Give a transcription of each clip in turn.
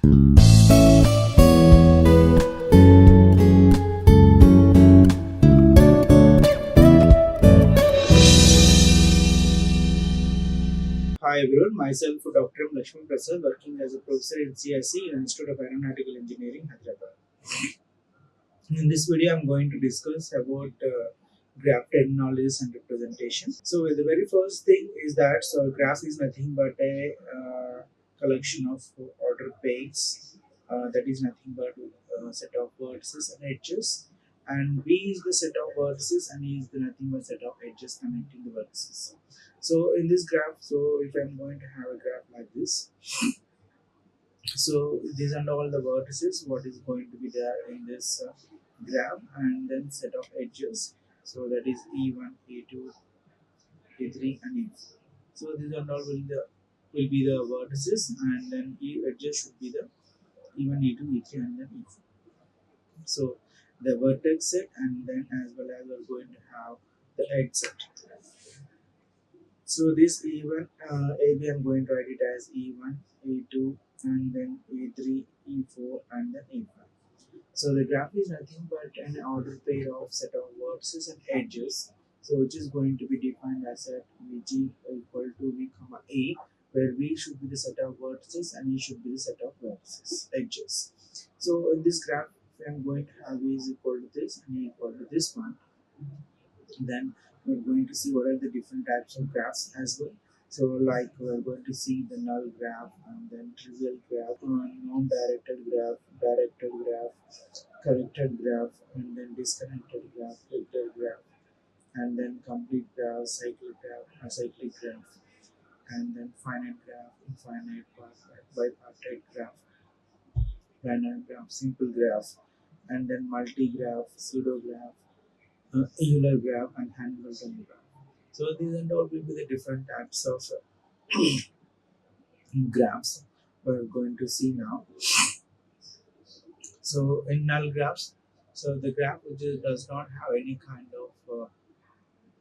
Hi everyone, myself Dr. Lakshmi Prasad, working as a professor in CIC, Institute of Aeronautical Engineering, Hyderabad. In this video, I'm going to discuss about graph terminologies and representation. So, the very first thing is that graph is nothing but a collection of ordered pegs. That is nothing but a set of vertices and edges. And V is the set of vertices, and E is the nothing but set of edges connecting the vertices. So, in this graph, if I'm going to have a graph like this, so these are all the vertices what is going to be there in this graph, and then set of edges, so that is e1, e2, e3 and e4. So these are all will be the vertices, and then edges should be the e1, e2, e3 and then e4. So the vertex set, and then as well as we're going to have the edge set. So this E1, AB, I'm going to write it as E1, E2, and then E3, E4, and then E5. So the graph is nothing but an ordered pair of set of vertices and edges. So which is going to be defined as a VG equal to V comma A, where V should be the set of vertices and E should be the set of vertices, edges. So in this graph, I'm going to have V is equal to this and E equal to this one. Then we're going to see what are the different types of graphs as well. So like we're going to see the null graph, and then trivial graph, non-directed graph, directed graph, connected graph, and then disconnected graph, filtered graph, and then complete graph, cyclic graph, and then finite graph, infinite graph, bipartite graph, planar graph, simple graph, and then multi-graph, pseudo graph, Euler graph, and Hamilton graph. So these and all will be the different types of graphs we're going to see now. So in null graphs, so the graph which does not have any kind of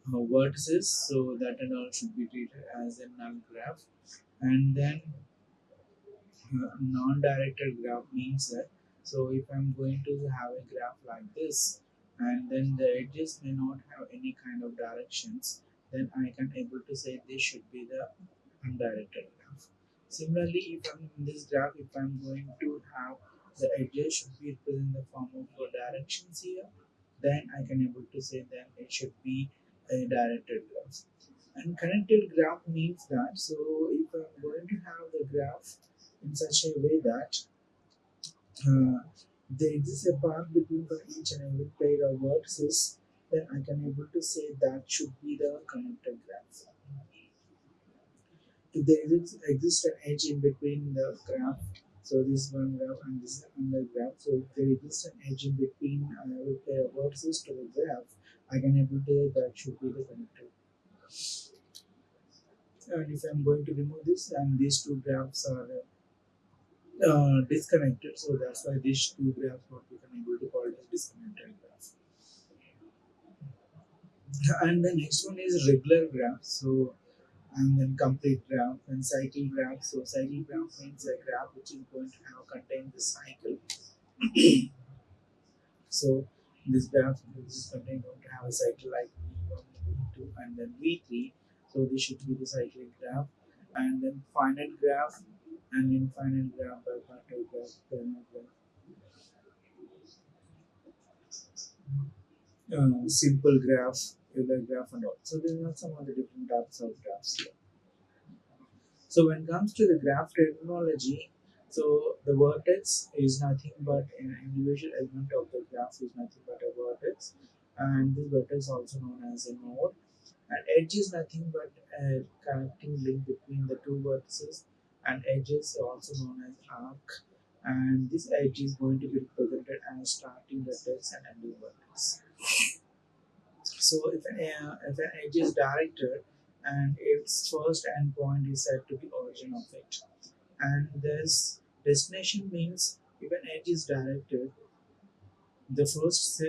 vertices, so that and all should be treated as a null graph. And then non-directed graph means that, so if I'm going to have a graph like this, and then the edges may not have any kind of directions, then I can able to say this should be the undirected graph. Similarly, if I'm in this graph, if I'm going to have the edges should be represented in the form of directions here, then I can able to say that it should be a directed graph. And connected graph means that, so if I'm going to have the graph in such a way that uh, there exists a path between for each and every pair of vertices, then I can able to say that should be the connected graph. If there exists an edge in between the graph, so this one graph and this another graph, so if there exists an edge in between every pair of vertices to the graph, I can able to say that should be the connected. And if I'm going to remove this, and these two graphs are disconnected, so that's why these two graphs what we can able to call as disconnected graph. And the next one is regular graph, so and then complete graph and cycle graph. So cycle graph means a graph which is going to have contain the cycle. So this graph is contain going to have a cycle like V1, V2, and then V3. So this should be the cyclic graph. And then finite graph and infinite graph, bipartite graph, planar graph, simple graph, Euler graph, and all. So these are some of the different types of graphs here. So when it comes to the graph terminology, so the vertex is nothing but an individual element of the graph is nothing but a vertex, and this vertex is also known as a node. And edge is nothing but a connecting link between the two vertices, and edge is also known as arc. And this edge is going to be represented as starting vertex and ending vertex. So if an edge is directed and its first endpoint is said to be origin of it, and this destination means if an edge is directed, the first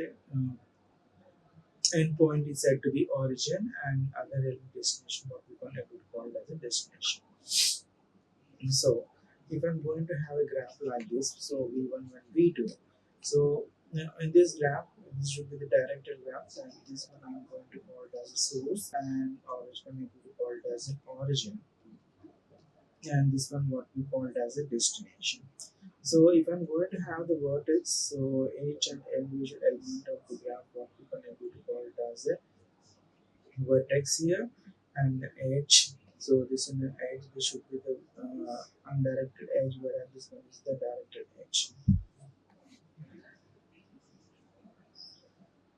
endpoint is said to be origin, and other destination what we can able to call as a destination. So if I'm going to have a graph like this, so V1 and V2. So now in this graph, this should be the directed graph, and this one I'm going to call it as a source, and origin I'm going to call it as an origin, and this one what we call it as a destination. So if I'm going to have the vertex, so each and individual element of the graph, what we can able to call it as a vertex here, and the edge. So this is the edge. This should be the undirected edge, whereas this one is the directed edge.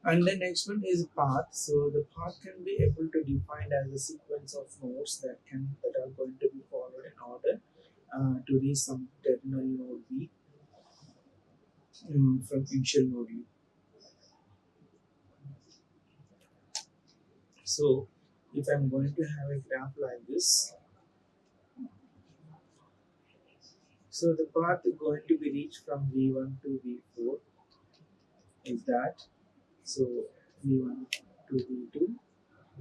And the next one is path. So the path can be able to define as a sequence of nodes that are going to be followed in order to reach some terminal node B from initial node U. So if I'm going to have a graph like this, so the path going to be reached from V1 to V4 is that. So V1 to V2,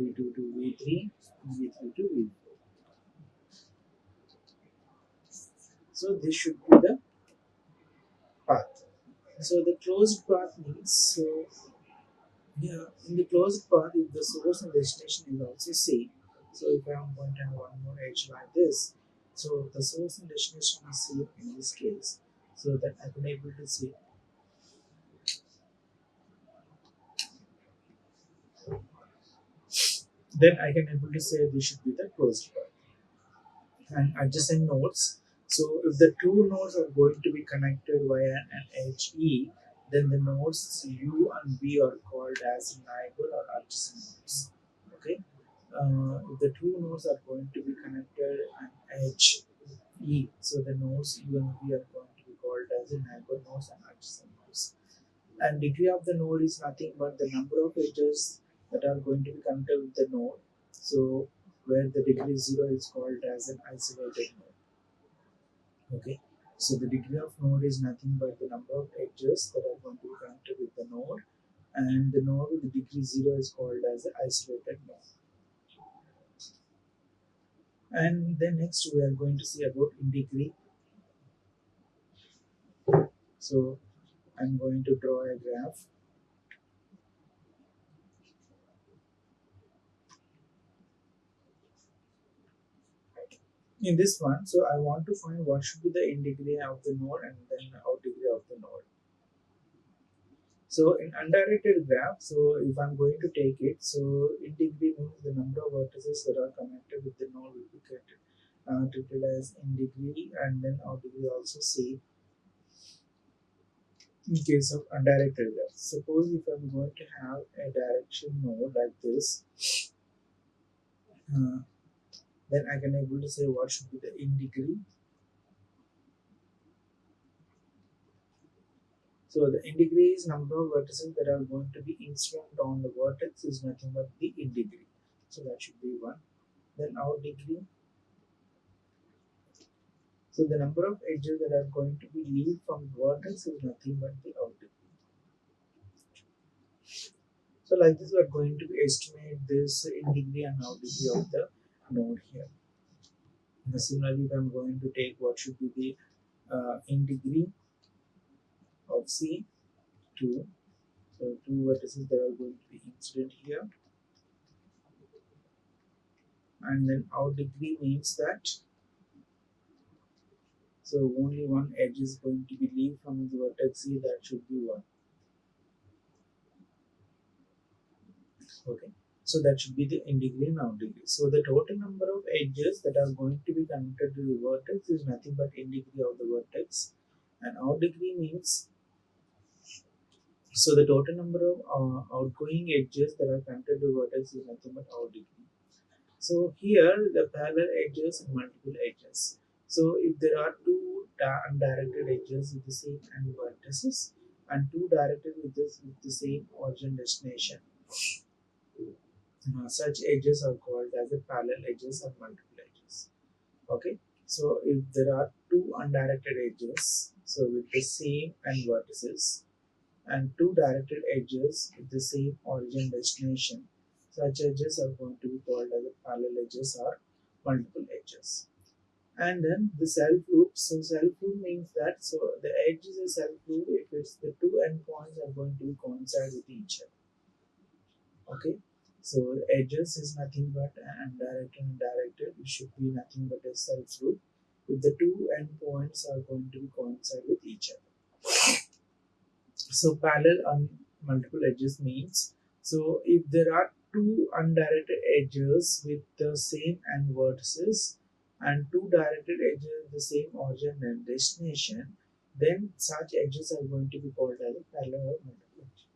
V2 to V3, V3 to V4. So this should be the path. So the closed path means, so yeah, in the closed path, if the source and destination is also same. So if I am going to have one more edge like this, so the source and destination is same in this case. So that I can able to see, then I can able to say this should be the closed path. And adjacent nodes. So if the two nodes are going to be connected via an edge E, then the nodes U and V are called as neighbor or adjacent nodes. Okay. If the two nodes are going to be connected an edge E, so the nodes U and V are going to be called as a neighbor nodes and adjacent nodes. And degree of the node is nothing but the number of edges that are going to be connected with the node. So where the degree 0 is called as an isolated node. Okay. So the degree of node is nothing but the number of edges that are going to be connected with the node, and the node with the degree 0 is called as an isolated node. And then next we are going to see about integrity. So I'm going to draw a graph. In this one, so I want to find what should be the in degree of the node and then out degree of the node. So in undirected graph, so if I'm going to take it, so in degree means the number of vertices that are connected with the node will be treated as in degree, and then out degree also say in case of undirected graph. Suppose if I'm going to have a direction node like this, uh, then I can able to say what should be the in degree. So the in degree is number of vertices that are going to be incident on the vertex is nothing but the in degree. So that should be one. Then out degree. So the number of edges that are going to be leave from vertex is nothing but the out degree. So like this, we are going to estimate this in degree and out degree of the node here. Now, similarly, if I'm going to take what should be the in degree of C2, so two vertices that are going to be incident here, and then out degree means that so only one edge is going to be leave from the vertex C, that should be one. Okay. So that should be the in degree and out degree. So the total number of edges that are going to be connected to the vertex is nothing but in degree of the vertex, and out degree means so the total number of outgoing edges that are connected to vertex is nothing but out degree. So here the parallel edges and multiple edges. So if there are two undirected edges with the same end vertices and two directed with the same origin destination, such edges are called as the parallel edges or multiple edges. Okay. So if there are two undirected edges, so with the same end vertices, and two directed edges with the same origin destination, such edges are going to be called as parallel edges or multiple edges. And then the self loop. So self loop means that so the edge is a self loop if it's the two endpoints are going to coincide with each other. Okay. So edges is nothing but undirected and directed. It should be nothing but a self loop if the two endpoints are going to coincide with each other. So parallel on multiple edges means so if there are two undirected edges with the same end vertices and two directed edges with the same origin and destination, then such edges are going to be called as a parallel or multiple edge.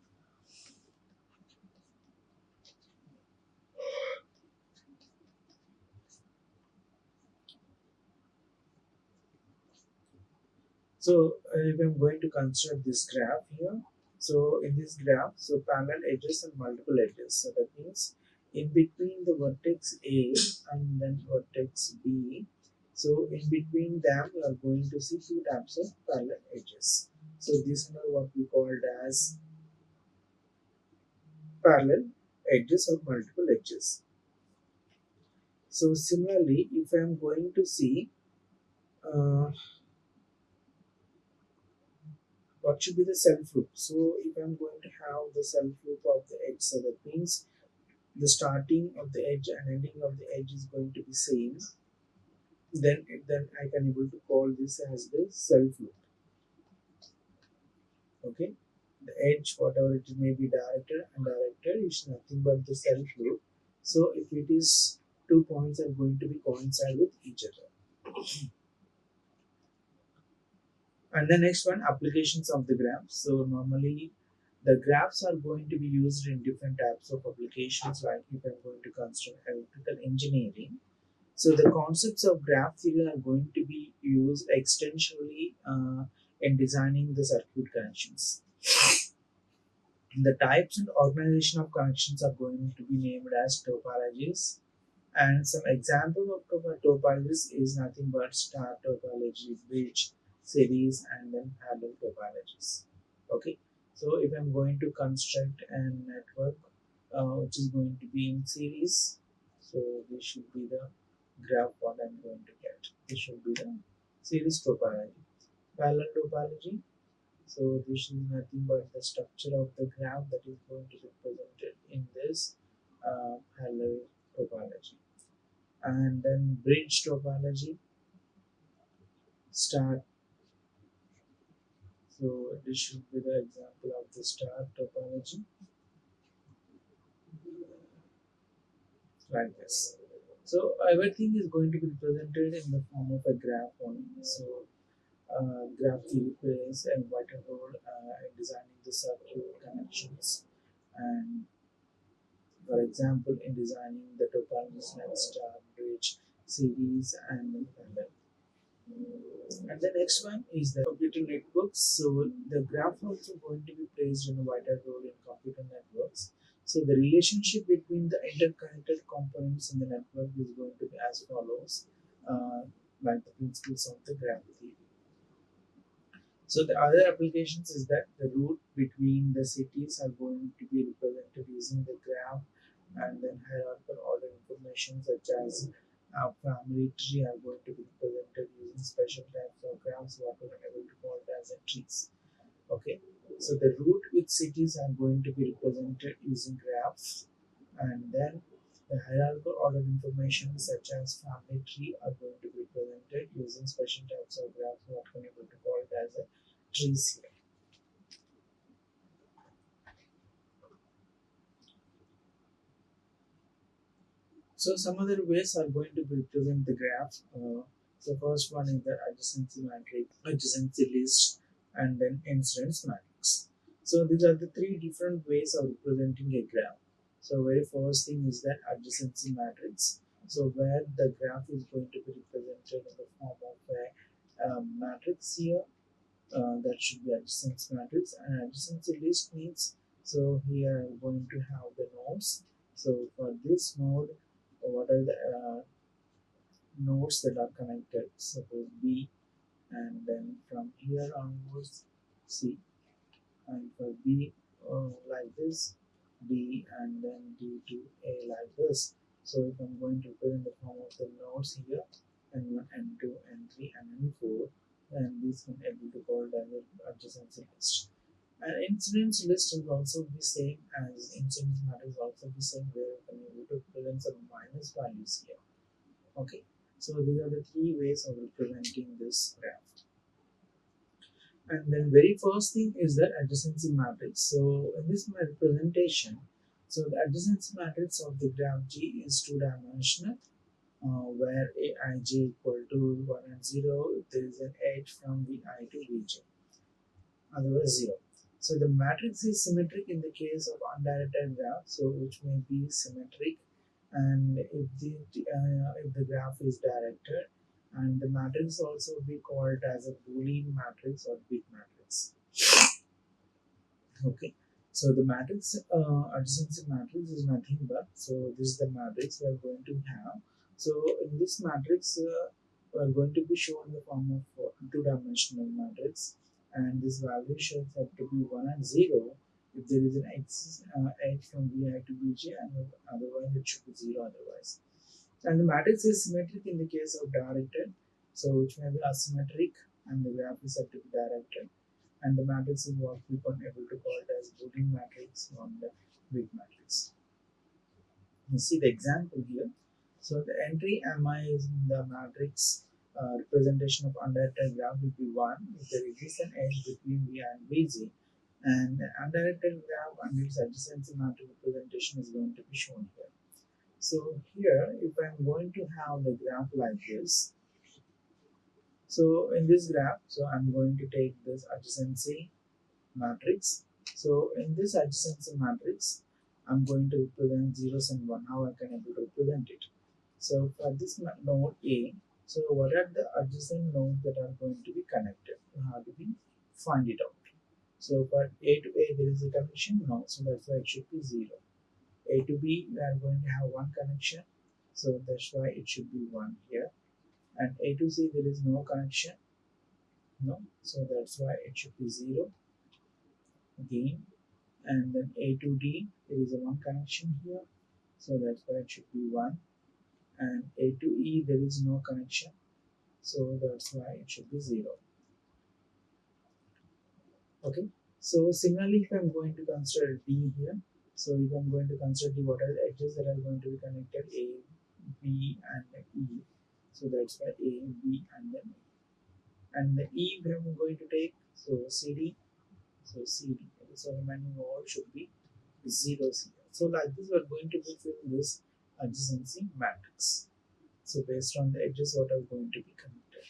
So if I'm going to construct this graph here, so in this graph, so parallel edges and multiple edges. So that means in between the vertex A and then vertex B, so in between them you are going to see two types of parallel edges. So these are what we called as parallel edges or multiple edges. So similarly, if I am going to see uh, what should be the self loop. So if I'm going to have the self loop of the edge, so that means the starting of the edge and ending of the edge is going to be same, then I can able to call this as the self loop. Okay, the edge whatever it may be directed and directed is nothing but the self loop. So if it is two points are going to be coincide with each other. And the next one, applications of the graphs. So normally the graphs are going to be used in different types of applications, like if I'm going to construct electrical engineering. So the concepts of graph theory are going to be used extensively in designing the circuit connections. The types and organization of connections are going to be named as topologies. And some example of topologies is nothing but star topology, bridge, series, and then parallel topologies. Okay, so if I'm going to construct a network which is going to be in series, so this should be the graph what I'm going to get. This should be the series topology. Parallel topology, so this is nothing but the structure of the graph that is going to be presented in this parallel topology. And then bridge topology star. So this should be the example of the star topology like this. So everything is going to be represented in the form of a graph only. So graph theory plays a vital role in designing the circuit connections, and for example in designing the topologies like star, bridge, series, and parallel. And the next one is the computer networks. So the graph also going to be placed in a vital role in computer networks. So the relationship between the interconnected components in the network is going to be as follows, uh, like the principles of the graph theory. So the other applications is that the route between the cities are going to be represented using the graph, and then hierarchical order information such as family tree are going to be represented using special types of graphs what we are able to call it as a trees. Okay, so the route with cities are going to be represented using graphs, and then the hierarchical order information such as family tree are going to be represented using special types of graphs what we are able to call it as a trees here. So some other ways are going to represent the graph. So first one is the adjacency matrix, adjacency list, and then incidence matrix. So these are the three different ways of representing a graph. So very first thing is that adjacency matrix. So where the graph is going to be represented in the form of a matrix here, that should be adjacency matrix, and adjacency list means so here I'm going to have the nodes. So for this node, what are the nodes that are connected? Suppose B, and then from here onwards C, and for B like this, B, and then D to A like this. So if I'm going to put in the form of the nodes here, N1, N2, N3, and N4, and these can able to call as an adjacency list. And incidence list is also the same as incidence matrix, also the same where you can able to present some minus values here. Okay, so these are the three ways of representing this graph. And then very first thing is the adjacency matrix. So in this representation, so the adjacency matrix of the graph G is two-dimensional, where Aij equal to 1 and 0 if there is an edge from Vi to Vj, otherwise 0. So the matrix is symmetric in the case of undirected graph, so which may be symmetric, and if the graph is directed, and the matrix also be called as a Boolean matrix or bit matrix. Okay, so the matrix adjacency matrix is nothing but, so this is the matrix we are going to have. So in this matrix we are going to be shown in the form of two-dimensional matrix, and this value should have to be 1 and 0 if there is an edge from Vi to Vj, and otherwise it should be 0 otherwise. And the matrix is symmetric in the case of directed, so which may be asymmetric, and the graph is said to be directed, and the matrix is what we are able to call it as Boolean matrix or the weak matrix. You see the example here. So the entry Mi is in the matrix representation of undirected graph will be 1 if there exists an edge between V and Vj, and the undirected graph and its adjacency matrix representation is going to be shown here. So here, if I'm going to have the graph like this, so in this graph, so I'm going to take this adjacency matrix. So in this adjacency matrix, I'm going to represent zeros and one. How I can able to represent it? So for this node A, so what are the adjacent nodes that are going to be connected? You have to be find it out. So for A to A, there is a connection. No, so that's why it should be 0. A to B, we are going to have one connection. So that's why it should be 1 here. And A to C, there is no connection. No, so that's why it should be 0 again. And then A to D, there is a one connection here, so that's why it should be 1. And A to E, there is no connection, so that's why it should be 0. Okay, so similarly, if I'm going to consider D here, so if I'm going to consider D, what are the edges that are going to be connected? A, B, and E. So that's why A, B, and then E. And the E we are going to take, so CD, so CD. So remaining all should be zeros here. So like this, we are going to be filling this adjacency matrix. So based on the edges, what are going to be connected.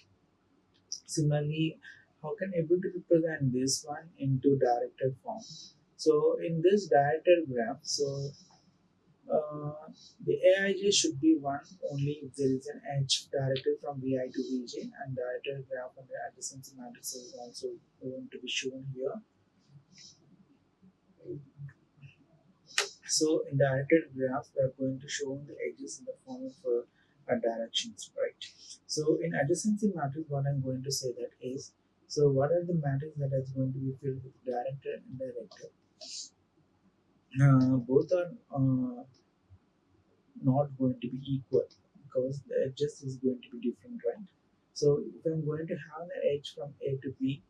Similarly, how can able to represent this one into directed form? So in this directed graph, so the Aij should be 1 only if there is an edge directed from Vi to Vj, and directed graph and the adjacency matrix is also going to be shown here. So in directed graph, we are going to show the edges in the form of directions, right? So in adjacency matrix, what I'm going to say that is, so what are the matrix that is going to be filled with directed and indirected? Both are not going to be equal because the edges is going to be different, right? So if I'm going to have the edge from A to B,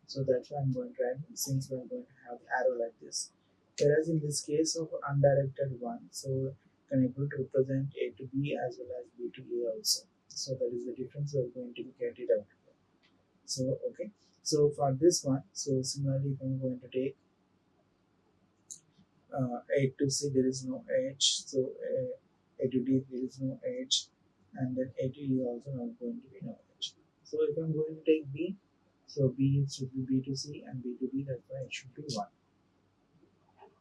so that's why I'm going to write, since we're going to have arrow like this. Whereas in this case of undirected one, so can able to represent A to B as well as B to A also. So that is the difference we're going to get it out. So okay. So for this one, so similarly if I'm going to take A to C, there is no edge. So A to D, there is no edge, and then A to E also not going to be no edge. So if I'm going to take B, so B should be B to C and B to B. That's why it should be 1.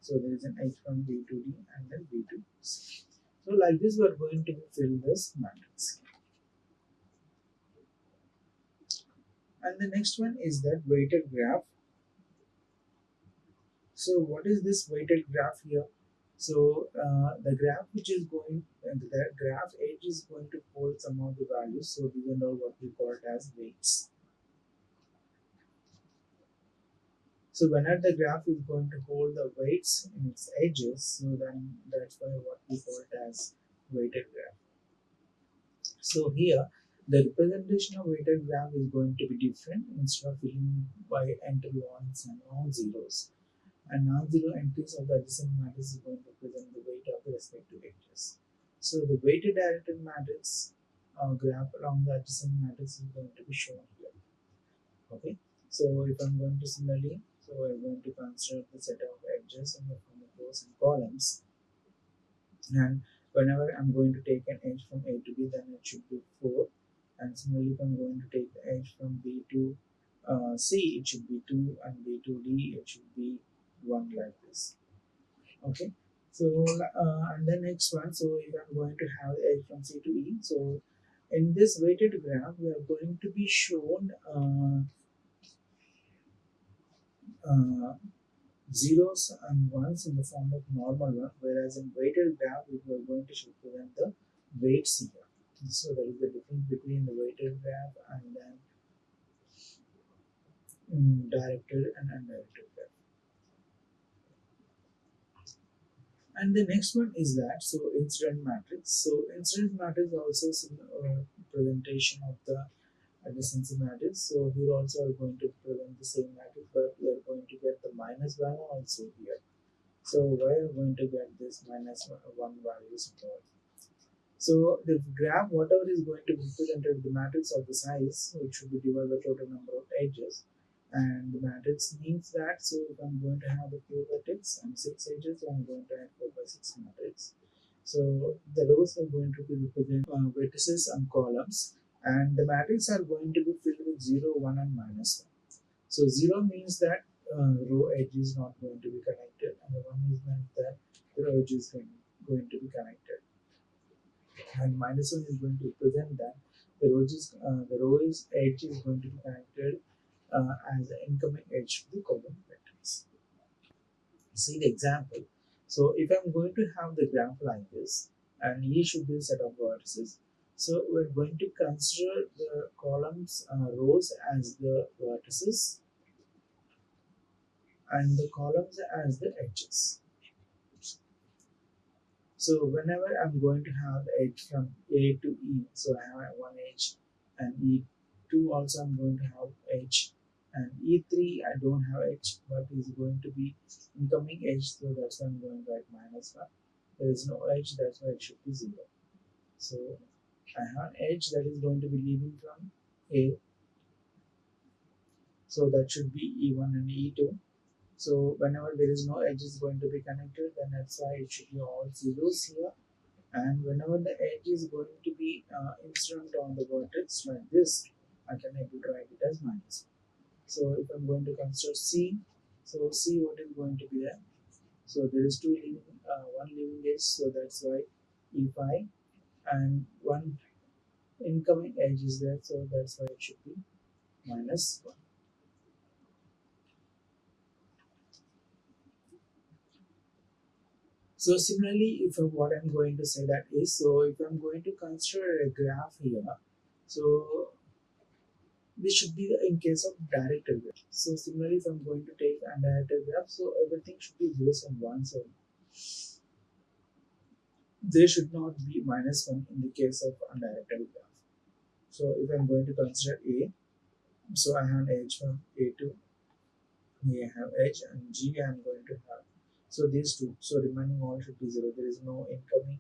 So there is an edge from B to D and then B to C. So like this, we are going to fill this matrix. And the next one is that weighted graph. So what is this weighted graph here? So the graph which is going, the graph edge is going to hold some of the values. So these are all what we call it as weights. So whenever the graph is going to hold the weights in its edges, so then that's why what we call it as weighted graph. So here The representation of weighted graph is going to be different. Instead of filling by entry ones and non-zeros, and non-zero entries of the adjacent matrix is going to represent the weight of the respective edges. So the weighted directed matrix graph along the adjacent matrix is going to be shown here. Okay. So if I'm going to similarly, so I'm going to consider the set of edges in the form of rows and columns, and whenever I'm going to take an edge from A to B, then it should be 4. And similarly, if I'm going to take the edge from B to C, it should be 2, and B to D, it should be 1, like this. Okay. So and the next one, so if I'm going to have the edge from C to E, so in this weighted graph, we are going to be shown uh, zeros and ones in the form of normal one, whereas in weighted graph we are going to represent the weights here. So there is the difference between the weighted graph and then directed and undirected graph. And the next one is that, so incident matrix. So incident matrix also presentation of the adjacency matrix. So here also are going to present the same matrix, but we are going to get the minus value also here. So why are we going to get this minus 1 values involved? So the graph, whatever is going to be represented, the matrix of the size, which should be divided by total number of edges. And the matrix means that, so if I'm going to have the 4 vertex and 6 edges, so I'm going to have 4 by 6 matrix. So the rows are going to be represent vertices and columns, and the matrix are going to be filled with 0, 1, and minus 1. So 0 means that row edge is not going to be connected, and the 1 is meant that the row edge is going to be connected, and minus 1 is going to represent that the row is edge is going to be connected as the incoming edge to the column vectors. See the example. So if I'm going to have the graph like this, and E should be a set of vertices, so we're going to consider the columns rows as the vertices and the columns as the edges. So whenever I'm going to have the edge from A to E, so I have one edge, and E2 also I'm going to have edge, and E3 I don't have edge, but is going to be incoming edge, so that's why I'm going to write minus 1. There is no edge, that's why it should be 0. So I have an edge that is going to be leaving from A, so that should be E1 and E2. So whenever there is no edge is going to be connected, then that's why it should be all zeros here. And whenever the edge is going to be incident on the vertex like this, I can able to write it as minus. So if I'm going to consider C, so C what is going to be there? So there is one leaving edge, so that's why E5, and one incoming edge is there, so that's why it should be minus 1. So similarly, if what I'm going to say that is, so if I'm going to consider a graph here, so this should be in case of directed graph. So similarly, if I'm going to take undirected graph, so everything should be zeros and ones. So there should not be minus 1 in the case of undirected graph. So if I'm going to consider A, so I have an edge from A to A, I have edge, and G I am going to have. So these two, so remaining all should be 0. There is no incoming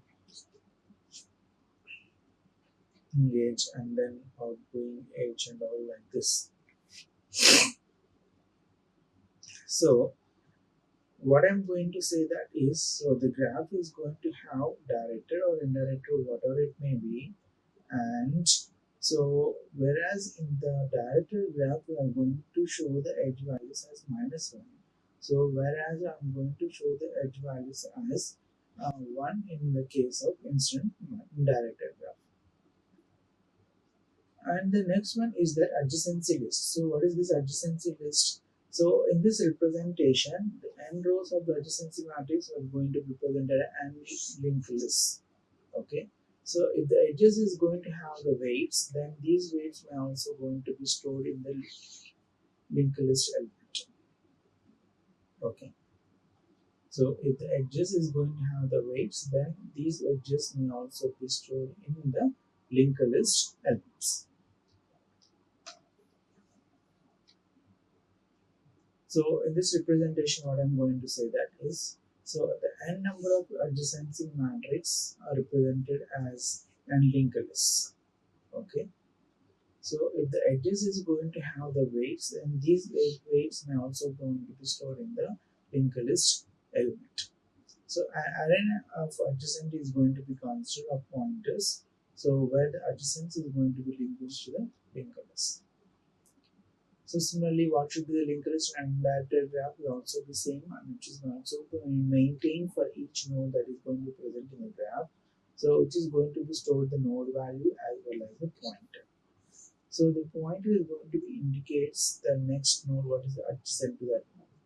edge and then outgoing edge and all like this. So what I'm going to say that is, so the graph is going to have directed or indirected, whatever it may be, and so whereas in the directed graph we are going to show the edge values as minus 1, so whereas I'm going to show the edge values as 1 in the case of instant indirected graph. And the next one is the adjacency list. So what is this adjacency list? So in this representation, the n rows of the adjacency matrix are going to be represented as n linked list. Okay. So if the edges is going to have the weights, then these weights may also going to be stored in the linked list element. Okay. So if the edges is going to have the weights, then these edges may also be stored in the linked list elements. So in this representation, what I'm going to say that is, so the n number of adjacency matrix are represented as n linked lists. Okay. So if the edges is going to have the weights, then these weights may also going to be stored in the linked list element. So array of adjacent is going to be constant of pointers. So where the adjacent is going to be linked to the linked list. So similarly, what should be the linked list and directed graph will also be same, and which is also going to maintain for each node that is going to be present in the graph. So which is going to be stored the node value as well as the pointer. So the pointer is going to be indicates the next node what is adjacent to that node.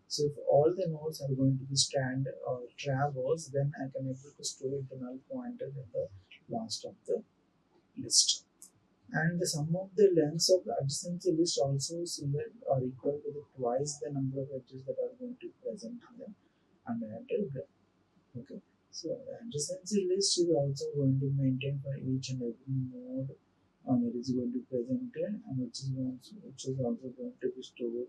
So if all the nodes are going to be stand or traverse, then I can able to store the null pointer in the last of the list. And the sum of the lengths of the adjacency list also similar or equal to the twice the number of edges that are going to be present in the undirected graph. Okay. So the adjacency list is also going to maintain for each and every node that is going to be presented, and which is also going to be stored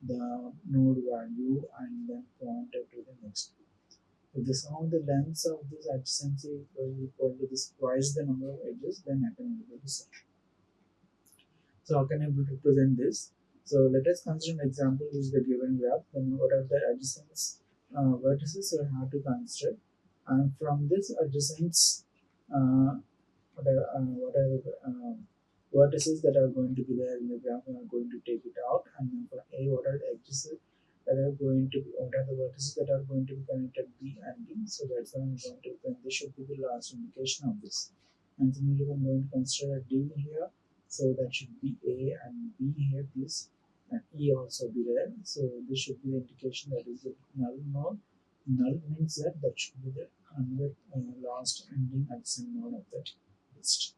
the node value and then pointer to the next. If the sum of the lengths of this adjacency is equal to this twice the number of edges, then I can able to say. So how can I able to represent this? So let us consider an example which is the given graph. Then what are the adjacent vertices you have to consider, and from this adjacent what are the vertices that are going to be there in the graph, we are going to take it out, and then for A, what are the edges that are going to be, what are the vertices that are going to be connected B and D. So that's why I'm going to print. This should be the last indication of this. And similarly, I'm going to consider a D here, so that should be A, and B here this, and E also be there. So this should be the indication that is the null node. Null means that that should be the another last ending adjacent node of that list.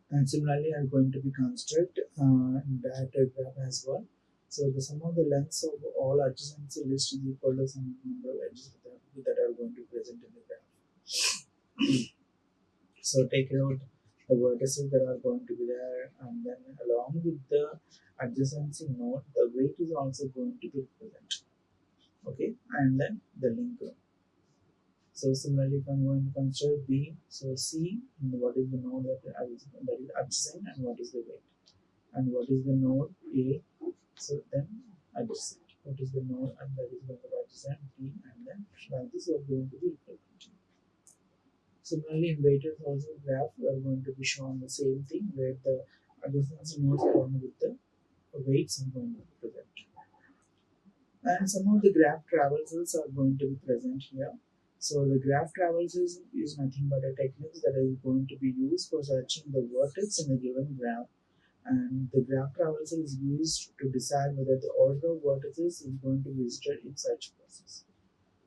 And similarly, I'm going to be construct directed graph as well. So the sum of the lengths of all adjacency list is equal to some number of edges that are going to be present in the graph. So take out the vertices that are going to be there, and then along with the adjacency node, the weight is also going to be present. Okay, and then the link node. So similarly, if I'm going to consider B, so C, what is the node that is adjacent and what is the weight, and what is the node A, so then adjacent. What is the node and that is going to be adjacent B, and then like this are going to be represented. Similarly, in weighted also graph, we are going to be shown the same thing where the adjacency nodes along with the weights are going to be present. And some of the graph traversals are going to be present here. So the graph traversals is nothing but a technique that is going to be used for searching the vertex in a given graph, and the graph traversal is used to decide whether the order of vertices is going to be visited in search process.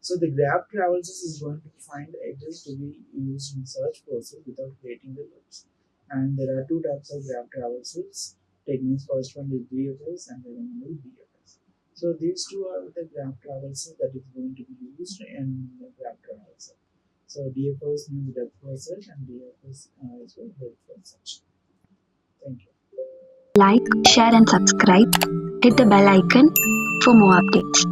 So the graph traversals is going to find edges to be used in search process without creating the loops. And there are two types of graph traversals techniques. First one is DFS and the second one is BFS. So these two are the graph traversal that is going to be used in the graph traversal. So DFS means depth first search, and DFS is for breadth first search. Thank you. Like, share and subscribe. Hit the bell icon for more updates.